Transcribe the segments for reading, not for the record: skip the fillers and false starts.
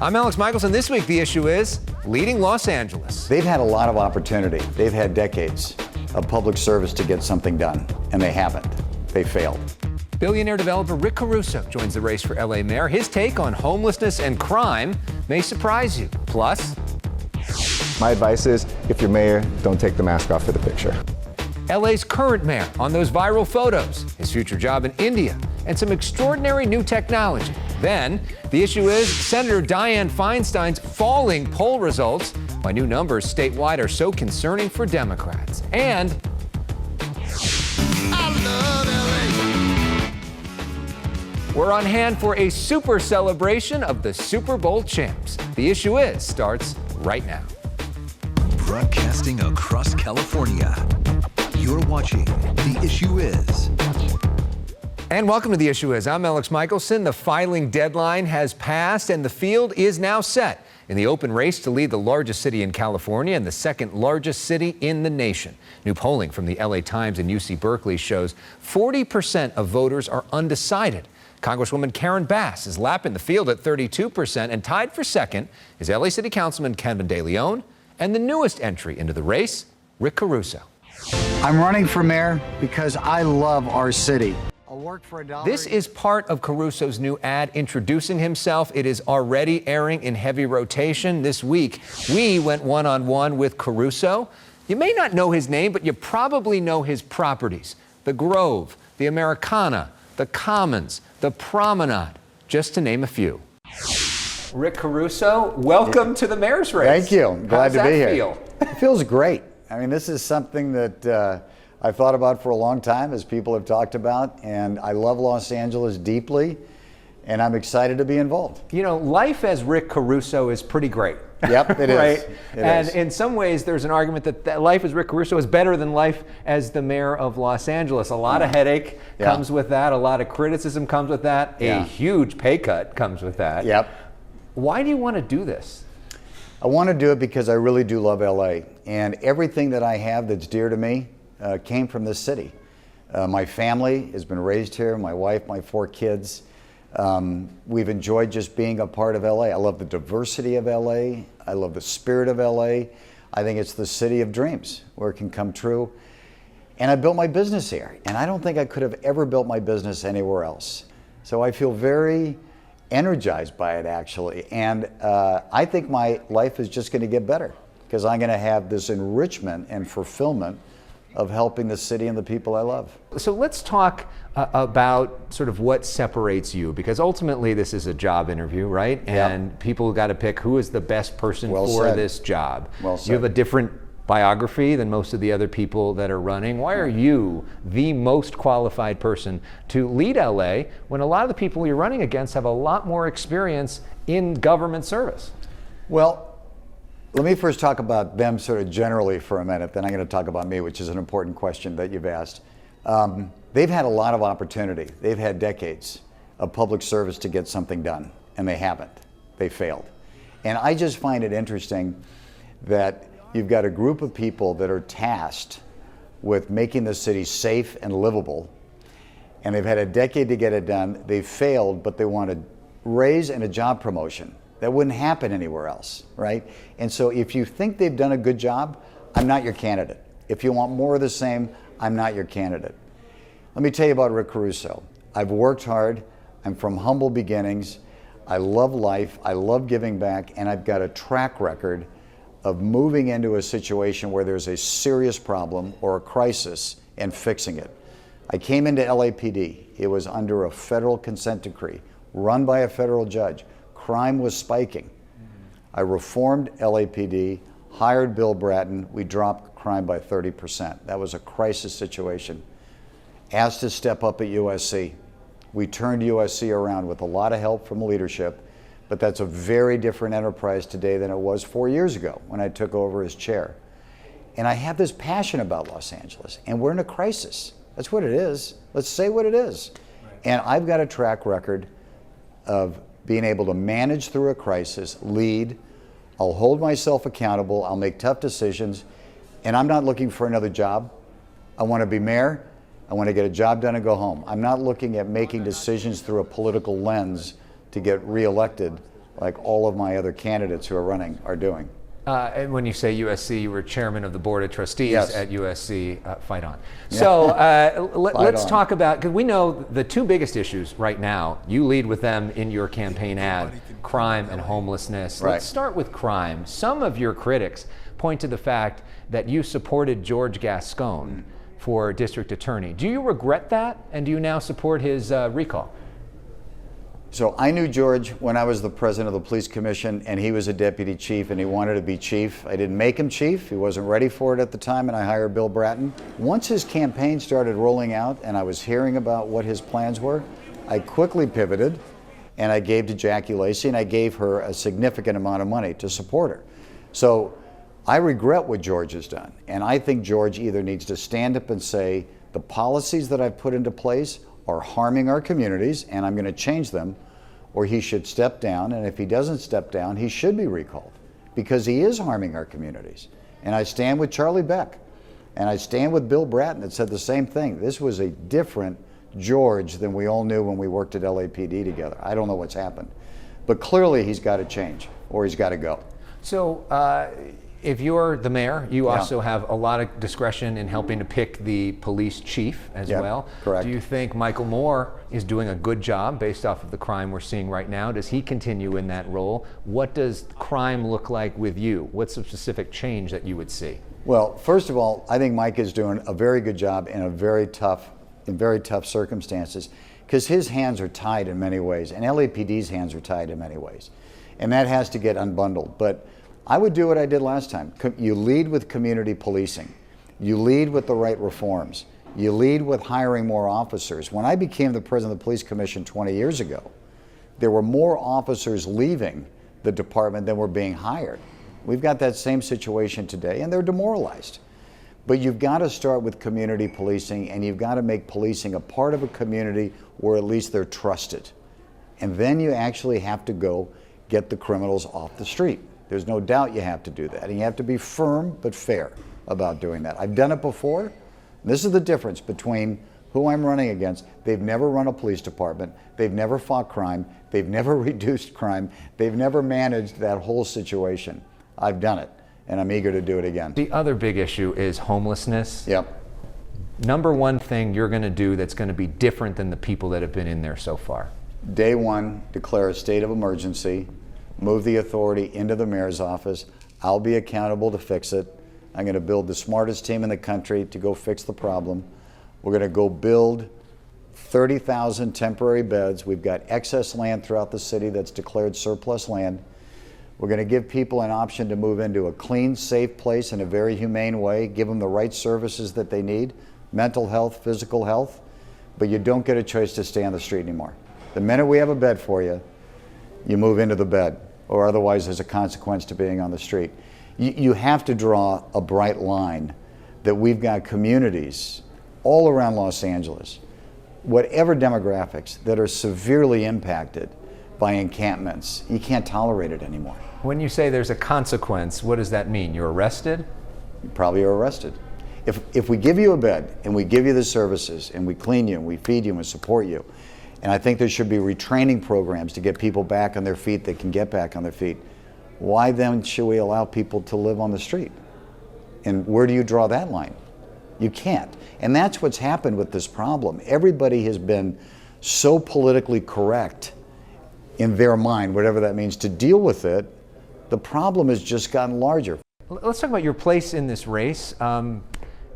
I'm Elex Michaelson. This week, the issue is leading Los Angeles. They've had a lot of opportunity. They've had decades of public service to get something done, and they haven't. They failed. Billionaire developer Rick Caruso joins the race for LA mayor. His take on homelessness and crime may surprise you. Plus, my advice is, if you're mayor, don't take the mask off for the picture. LA's current mayor on those viral photos, his future job in India, and some extraordinary new technology. Then, the issue is Senator Dianne Feinstein's falling poll results. Why new numbers statewide are so concerning for Democrats. And we're on hand for a super celebration of the Super Bowl champs. The issue is starts right now. Broadcasting across California, you're watching The Issue Is. And welcome to The Issue Is. I'm Elex Michaelson. The filing deadline has passed and the field is now set in the open race to lead the largest city in California and the second largest city in the nation. New polling from the LA Times and UC Berkeley shows 40% of voters are undecided. Congresswoman Karen Bass is lapping the field at 32%, and tied for second is LA City Councilman Kevin De Leon and the newest entry into the race, Rick Caruso. I'm running for mayor because I love our city. I'll work for $1. This is part of Caruso's new ad introducing himself. It is already airing in heavy rotation. This week, we went one-on-one with Caruso. You may not know his name, but you probably know his properties. The Grove, the Americana, the Commons, the Promenade, just to name a few. Rick Caruso, welcome to the mayor's race. Thank you. I'm glad to be here. Feel? It feels great. I mean, this is something that I've thought about for a long time, as people have talked about, and I love Los Angeles deeply, and I'm excited to be involved. You know, life as Rick Caruso is pretty great. Yep, it is. Right? It and is. In some ways, there's an argument that life as Rick Caruso is better than life as the mayor of Los Angeles. A lot of headache comes with that. A lot of criticism comes with that. A huge pay cut comes with that. Yep. Why do you want to do this? I want to do it because I really do love LA, and everything that I have that's dear to me came from this city. My family has been raised here, my wife, my 4 kids. We've enjoyed just being a part of LA. I love the diversity of LA. I love the spirit of LA. I think it's the city of dreams where it can come true. And I built my business here, and I don't think I could have ever built my business anywhere else. So I feel very energized by it, actually. And I think my life is just going to get better because I'm going to have this enrichment and fulfillment of helping the city and the people I love. So let's talk about sort of what separates you, because ultimately this is a job interview, right? And people got to pick who is the best person for this job. Well said. You have a different biography than most of the other people that are running. Why are you the most qualified person to lead LA when a lot of the people you're running against have a lot more experience in government service? Well, let me first talk about them sort of generally for a minute, then I'm going to talk about me, which is an important question that you've asked. They've had a lot of opportunity. They've had decades of public service to get something done, and they haven't. They failed. And I just find it interesting that you've got a group of people that are tasked with making the city safe and livable, and they've had a decade to get it done. They've failed, but they want a raise and a job promotion. That wouldn't happen anywhere else, right? And so if you think they've done a good job, I'm not your candidate. If you want more of the same, I'm not your candidate. Let me tell you about Rick Caruso. I've worked hard. I'm from humble beginnings. I love life. I love giving back, and I've got a track record of moving into a situation where there's a serious problem or a crisis and fixing it. I came into LAPD. It was under a federal consent decree run by a federal judge. Crime was spiking. I reformed LAPD, hired Bill Bratton. We dropped crime by 30%. That was a crisis situation. Asked to step up at USC. We turned USC around with a lot of help from leadership, but that's a very different enterprise today than it was 4 years ago when I took over as chair. And I have this passion about Los Angeles, and we're in a crisis. That's what it is. Let's say what it is. And I've got a track record of being able to manage through a crisis, lead. I'll hold myself accountable. I'll make tough decisions. And I'm not looking for another job. I want to be mayor. I want to get a job done and go home. I'm not looking at making decisions through a political lens to get reelected like all of my other candidates who are running are doing. And when you say USC, you were chairman of the board of trustees Yes. at USC. Fight on. So let's talk about, because we know the two biggest issues right now, you lead with them in your campaign ad, crime and homelessness. Right. Let's start with crime. Some of your critics point to the fact that you supported George Gascon for district attorney. Do you regret that? And do you now support his recall? So I knew George when I was the president of the police commission, and he was a deputy chief, and he wanted to be chief. I didn't make him chief. He wasn't ready for it at the time, and I hired Bill Bratton. Once his campaign started rolling out and I was hearing about what his plans were, I quickly pivoted and I gave to Jackie Lacey, and I gave her a significant amount of money to support her. So I regret what George has done, and I think George either needs to stand up and say, the policies that I've put into place are harming our communities and I'm going to change them, or he should step down, and if he doesn't step down, he should be recalled because he is harming our communities. And I stand with Charlie Beck, and I stand with Bill Bratton that said the same thing. This was a different George than we all knew when we worked at LAPD together. I don't know what's happened, but clearly he's got to change or he's got to go. So if you're the mayor, you also have a lot of discretion in helping to pick the police chief as well. Correct. Do you think Michael Moore is doing a good job based off of the crime we're seeing right now? Does he continue in that role? What does crime look like with you? What's the specific change that you would see? Well, first of all, I think Mike is doing a very good job in very tough circumstances, because his hands are tied in many ways, and LAPD's hands are tied in many ways, and that has to get unbundled. But I would do what I did last time. You lead with community policing. You lead with the right reforms. You lead with hiring more officers. When I became the president of the police commission 20 years ago, there were more officers leaving the department than were being hired. We've got that same situation today, and they're demoralized. But you've got to start with community policing, and you've got to make policing a part of a community where at least they're trusted. And then you actually have to go get the criminals off the street. There's no doubt you have to do that. And you have to be firm but fair about doing that. I've done it before. This is the difference between who I'm running against. They've never run a police department. They've never fought crime. They've never reduced crime. They've never managed that whole situation. I've done it, and I'm eager to do it again. The other big issue is homelessness. Yep. Number one thing you're going to do that's going to be different than the people that have been in there so far? Day one, declare a state of emergency. Move the authority into the mayor's office. I'll be accountable to fix it. I'm going to build the smartest team in the country to go fix the problem. We're going to go build 30,000 temporary beds. We've got excess land throughout the city that's declared surplus land. We're going to give people an option to move into a clean, safe place in a very humane way, give them the right services that they need, mental health, physical health, but you don't get a choice to stay on the street anymore. The minute we have a bed for you, you move into the bed, or otherwise there's a consequence to being on the street. You have to draw a bright line that we've got communities all around Los Angeles, whatever demographics, that are severely impacted by encampments. You can't tolerate it anymore. When you say there's a consequence, what does that mean? You're arrested? You probably are arrested. If we give you a bed and we give you the services and we clean you and we feed you and we support you, and I think there should be retraining programs to get people back on their feet that can get back on their feet, why then should we allow people to live on the street? And where do you draw that line? You can't. And that's what's happened with this problem. Everybody has been so politically correct in their mind, whatever that means, to deal with it. The problem has just gotten larger. Let's talk about your place in this race.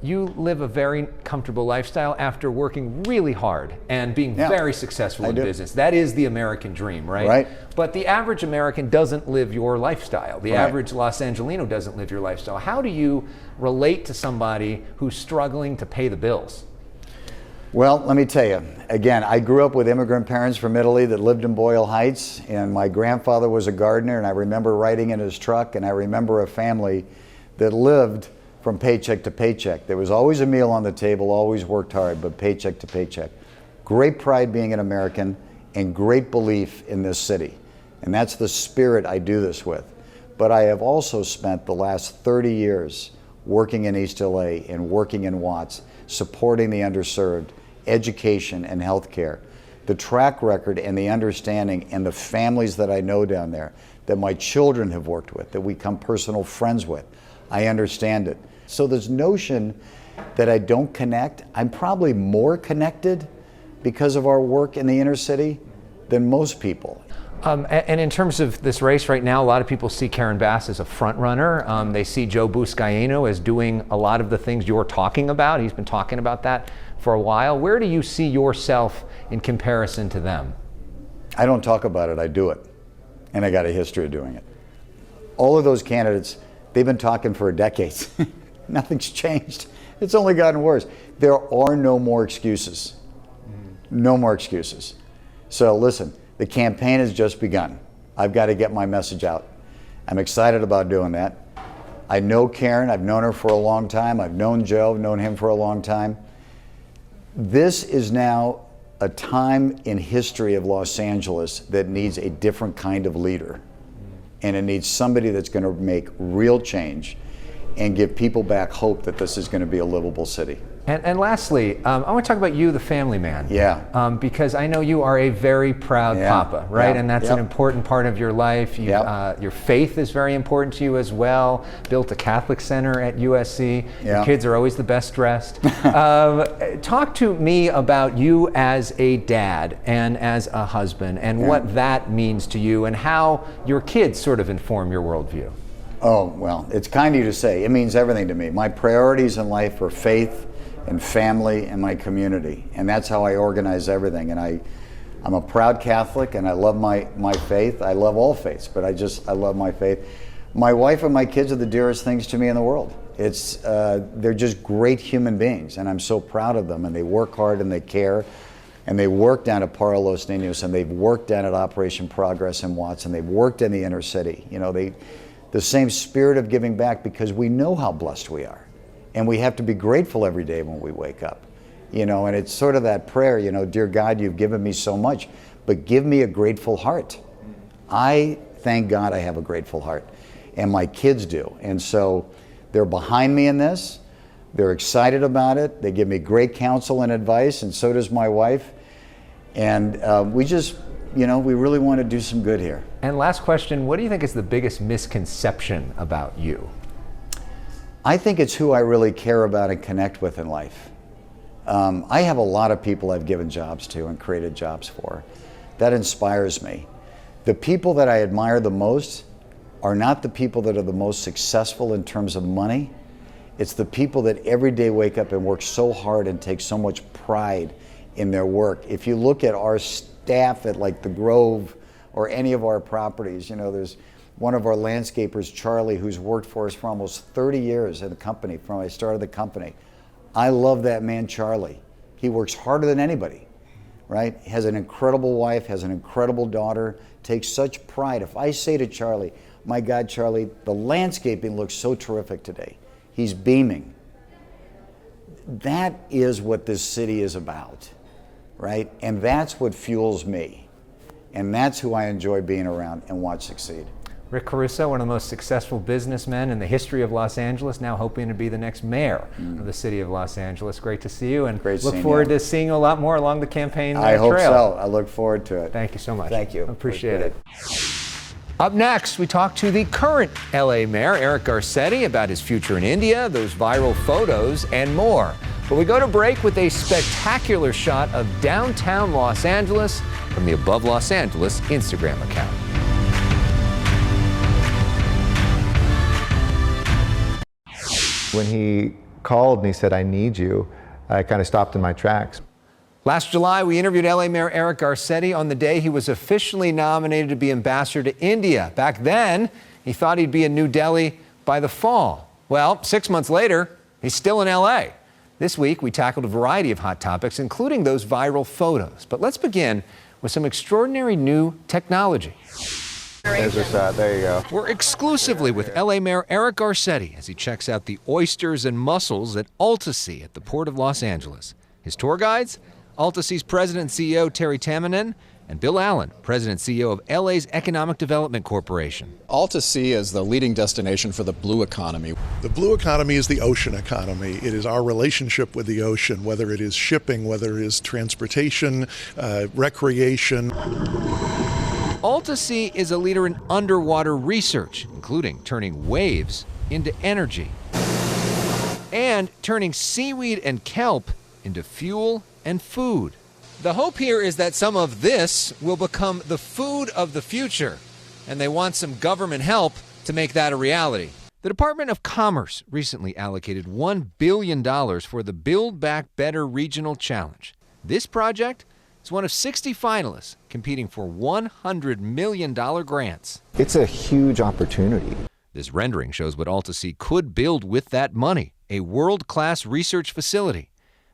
You live a very comfortable lifestyle after working really hard and being very successful in business. That is the American dream, right? Right. But the average American doesn't live your lifestyle. The average Los Angelino doesn't live your lifestyle. How do you relate to somebody who's struggling to pay the bills? Well, let me tell you, again, I grew up with immigrant parents from Italy that lived in Boyle Heights, and my grandfather was a gardener, and I remember riding in his truck, and I remember a family that lived from paycheck to paycheck. There was always a meal on the table, always worked hard, but paycheck to paycheck. Great pride being an American and great belief in this city. And that's the spirit I do this with. But I have also spent the last 30 years working in East LA and working in Watts, supporting the underserved, education and healthcare. the track record and the understanding and the families that I know down there, that my children have worked with, that we become personal friends with. I understand it. So this notion that I don't connect, I'm probably more connected because of our work in the inner city than most people. And in terms of this race right now, a lot of people see Karen Bass as a front runner. They see Joe Buscaino as doing a lot of the things you're talking about. He's been talking about that for a while. Where do you see yourself in comparison to them? I don't talk about it, I do it. And I got a history of doing it. All of those candidates, they've been talking for decades. Nothing's changed. It's only gotten worse. There are no more excuses. No more excuses. So listen, the campaign has just begun. I've got to get my message out. I'm excited about doing that. I know Karen, I've known her for a long time. I've known Joe, known him for a long time. This is now a time in history of Los Angeles that needs a different kind of leader. And it needs somebody that's going to make real change and give people back hope that this is going to be a livable city. And lastly, I want to talk about you, the family man. Yeah. Because I know you are a very proud papa, right? Yeah. And that's an important part of your life. Your faith is very important to you as well. Built a Catholic center at USC. Your kids are always the best dressed. Talk to me about you as a dad and as a husband and what that means to you and how your kids sort of inform your worldview. Oh, well, it's kind of you to say. It means everything to me. My priorities in life are faith and family and my community. And that's how I organize everything. And I'm a proud Catholic and I love my faith. I love all faiths, but I love my faith. My wife and my kids are the dearest things to me in the world. They're just great human beings and I'm so proud of them, and they work hard and they care. And they work down at Para Los Niños, and they've worked down at Operation Progress in Watts, and they've worked in the inner city. You know, the same spirit of giving back, because we know how blessed we are. And we have to be grateful every day when we wake up. You know, and it's sort of that prayer, you know, dear God, you've given me so much, but give me a grateful heart. I thank God I have a grateful heart, and my kids do. And so they're behind me in this. They're excited about it. They give me great counsel and advice, and so does my wife. And we just, you know, we really want to do some good here. And last question, what do you think is the biggest misconception about you? I think it's who I really care about and connect with in life. I have a lot of people I've given jobs to and created jobs for. That inspires me. The people that I admire the most are not the people that are the most successful in terms of money. It's the people that every day wake up and work so hard and take so much pride in their work. If you look at our staff at like the Grove or any of our properties, you know, there's one of our landscapers, Charlie, who's worked for us for almost 30 years in the company, from I started the company. I love that man, Charlie. He works harder than anybody, right? Has an incredible wife, has an incredible daughter, takes such pride. If I say to Charlie, my God, Charlie, the landscaping looks so terrific today. He's beaming. That is what this city is about, right? And that's what fuels me. And that's who I enjoy being around and watch succeed. Rick Caruso, one of the most successful businessmen in the history of Los Angeles, now hoping to be the next mayor of the city of Los Angeles. Great to see you, and look forward to seeing you a lot more along the campaign trail. I hope so. I look forward to it. Thank you so much. Thank you. Appreciate it. Up next, we talk to the current LA mayor, Eric Garcetti, about his future in India, those viral photos, and more. But we go to break with a spectacular shot of downtown Los Angeles from the Above Los Angeles Instagram account. When he called and he said, I need you, I kind of stopped in my tracks. Last July, we interviewed LA Mayor Eric Garcetti on the day he was officially nominated to be ambassador to India. Back then, he thought he'd be in New Delhi by the fall. Well, 6 months later, he's still in LA. This week, we tackled a variety of hot topics, including those viral photos. But let's begin with some extraordinary new technology. There's a shot. There you go. We're exclusively with LA Mayor Eric Garcetti as he checks out the oysters and mussels at Altasea at the Port of Los Angeles. His tour guides, Altasea's president and CEO Terry Tamminen, and Bill Allen, President and CEO of LA's Economic Development Corporation. Alta Sea is the leading destination for the blue economy. The blue economy is the ocean economy. It is our relationship with the ocean, whether it is shipping, whether it is transportation, recreation. Alta Sea is a leader in underwater research, including turning waves into energy and turning seaweed and kelp into fuel and food. The hope here is that some of this will become the food of the future, and they want some government help to make that a reality. The Department of Commerce recently allocated $1 billion for the Build Back Better Regional Challenge. This project is one of 60 finalists competing for $100 million grants. It's a huge opportunity. This rendering shows what Alta Sea could build with that money, a world-class research facility.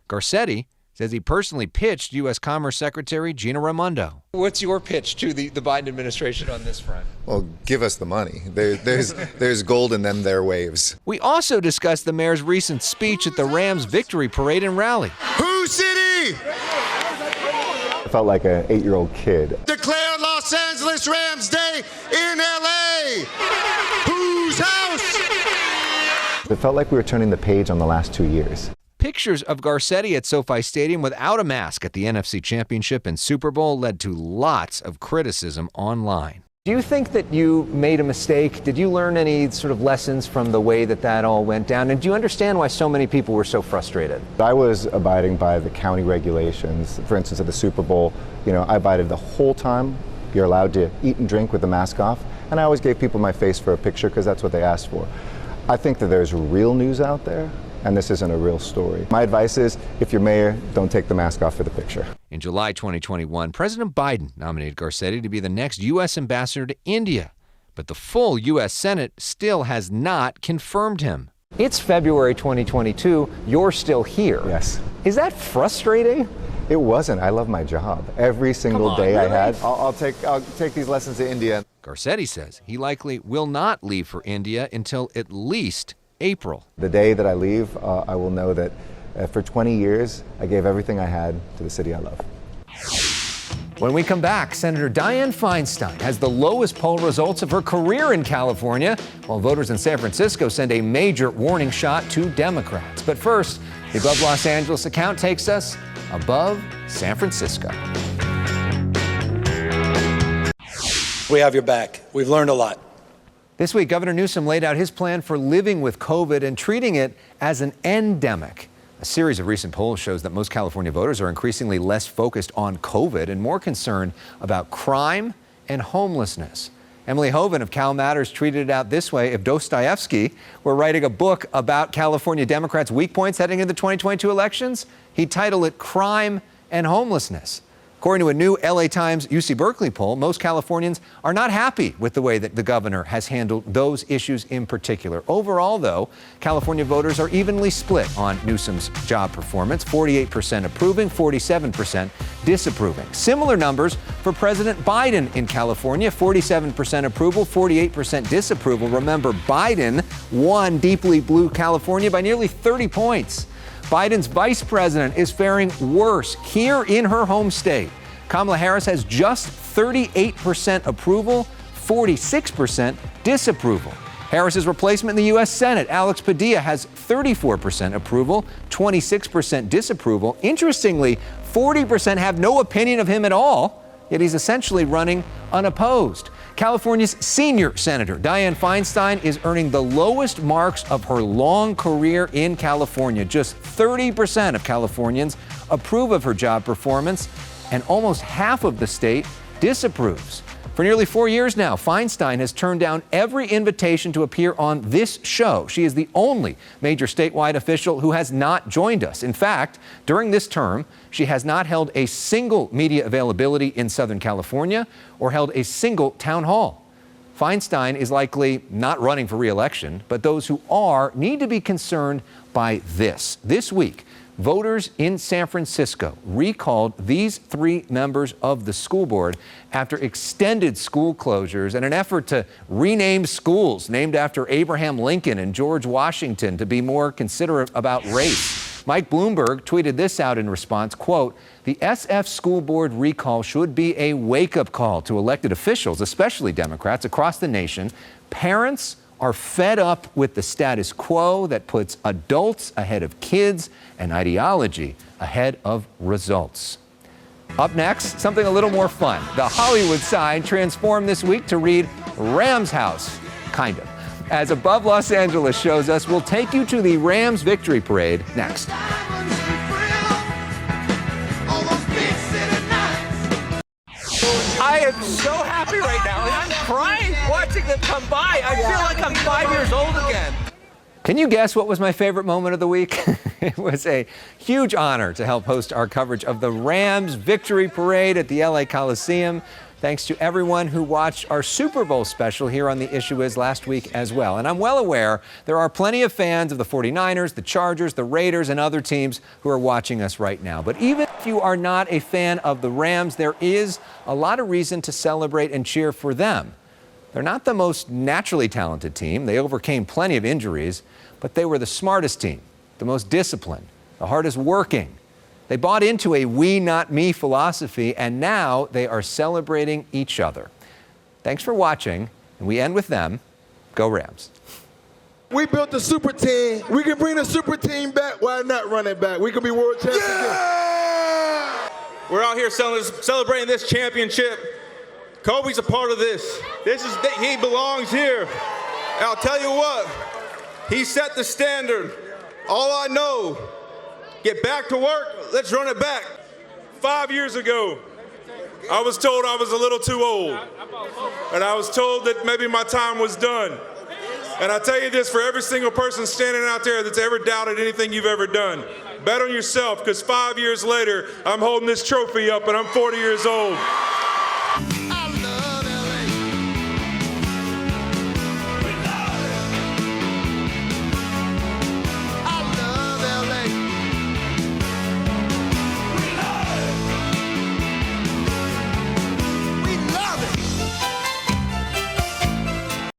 Garcetti says he personally pitched U.S. Commerce Secretary Gina Raimondo. What's your pitch to the Biden administration on this front? Well, give us the money. There's gold in them there waves. We also discussed the mayor's recent speech at the Rams victory parade and rally. Whose city? I felt like an 8-year-old kid. Declare Los Angeles Rams Day in LA. Whose house? It felt like we were turning the page on the last 2 years. Pictures of Garcetti at SoFi Stadium without a mask at the NFC Championship and Super Bowl led to lots of criticism online. Do you think that you made a mistake? Did you learn any sort of lessons from the way that all went down? And do you understand why so many people were so frustrated? I was abiding by the county regulations. For instance, at the Super Bowl, I abided the whole time. You're allowed to eat and drink with the mask off. And I always gave people my face for a picture because that's what they asked for. I think that there's real news out there, and this isn't a real story. My advice is, if you're mayor, don't take the mask off for the picture. In July 2021, President Biden nominated Garcetti to be the next U.S. ambassador to India, but the full U.S. Senate still has not confirmed him. It's February 2022. You're still here. Yes. Is that frustrating? It wasn't. I love my job. Every single day really? I had. I'll take these lessons to India. Garcetti says he likely will not leave for India until at least April. The day that I leave, I will know that for 20 years, I gave everything I had to the city I love. When we come back, Senator Dianne Feinstein has the lowest poll results of her career in California, while voters in San Francisco send a major warning shot to Democrats. But first, the Above Los Angeles account takes us above San Francisco. We have your back. We've learned a lot. This week, Governor Newsom laid out his plan for living with COVID and treating it as an endemic. A series of recent polls shows that most California voters are increasingly less focused on COVID and more concerned about crime and homelessness. Emily Hoven of Cal Matters tweeted it out this way: if Dostoevsky were writing a book about California Democrats' weak points heading into the 2022 elections, he'd title it Crime and Homelessness. According to a new LA Times UC Berkeley poll, most Californians are not happy with the way that the governor has handled those issues in particular. Overall, though, California voters are evenly split on Newsom's job performance, 48% approving, 47% disapproving. Similar numbers for President Biden in California, 47% approval, 48% disapproval. Remember, Biden won deeply blue California by nearly 30 points. Biden's vice president is faring worse here in her home state. Kamala Harris has just 38% approval, 46% disapproval. Harris's replacement in the U.S. Senate, Alex Padilla, has 34% approval, 26% disapproval. Interestingly, 40% have no opinion of him at all, yet he's essentially running unopposed. California's senior senator, Dianne Feinstein, is earning the lowest marks of her long career in California. Just 30% of Californians approve of her job performance, and almost half of the state disapproves. For nearly 4 years now, Feinstein has turned down every invitation to appear on this show. She is the only major statewide official who has not joined us. In fact, during this term, she has not held a single media availability in Southern California or held a single town hall. Feinstein is likely not running for re-election, but those who are need to be concerned by this. This week, voters in San Francisco recalled these 3 members of the school board after extended school closures and an effort to rename schools named after Abraham Lincoln and George Washington to be more considerate about race. Mike Bloomberg tweeted this out in response, quote, "The SF school board recall should be a wake-up call to elected officials, especially Democrats, across the nation. Parents are fed up with the status quo that puts adults ahead of kids and ideology ahead of results." Up next, something a little more fun. The Hollywood sign transformed this week to read Rams House, kind of. As Above Los Angeles shows us, we'll take you to the Rams victory parade next. I am so happy right now. I'm crying watching them come by. I feel like I'm 5 years old again. Can you guess what was my favorite moment of the week? It was a huge honor to help host our coverage of the Rams victory parade at the LA Coliseum. Thanks to everyone who watched our Super Bowl special here on The Issue Is last week as well. And I'm well aware there are plenty of fans of the 49ers, the Chargers, the Raiders, and other teams who are watching us right now. But even if you are not a fan of the Rams, there is a lot of reason to celebrate and cheer for them. They're not the most naturally talented team. They overcame plenty of injuries, but they were the smartest team, the most disciplined, the hardest working. They bought into a we, not me philosophy, and now they are celebrating each other. Thanks for watching, and we end with them. Go Rams. We built a super team. We can bring the super team back. Why not run it back? We can be world champions again. We're out here celebrating this championship. Kobe's a part of this. He belongs here. And I'll tell you what, he set the standard. All I know, get back to work, let's run it back. 5 years ago, I was told I was a little too old. And I was told that maybe my time was done. And I tell you this for every single person standing out there that's ever doubted anything you've ever done. Bet on yourself, because 5 years later, I'm holding this trophy up and I'm 40 years old.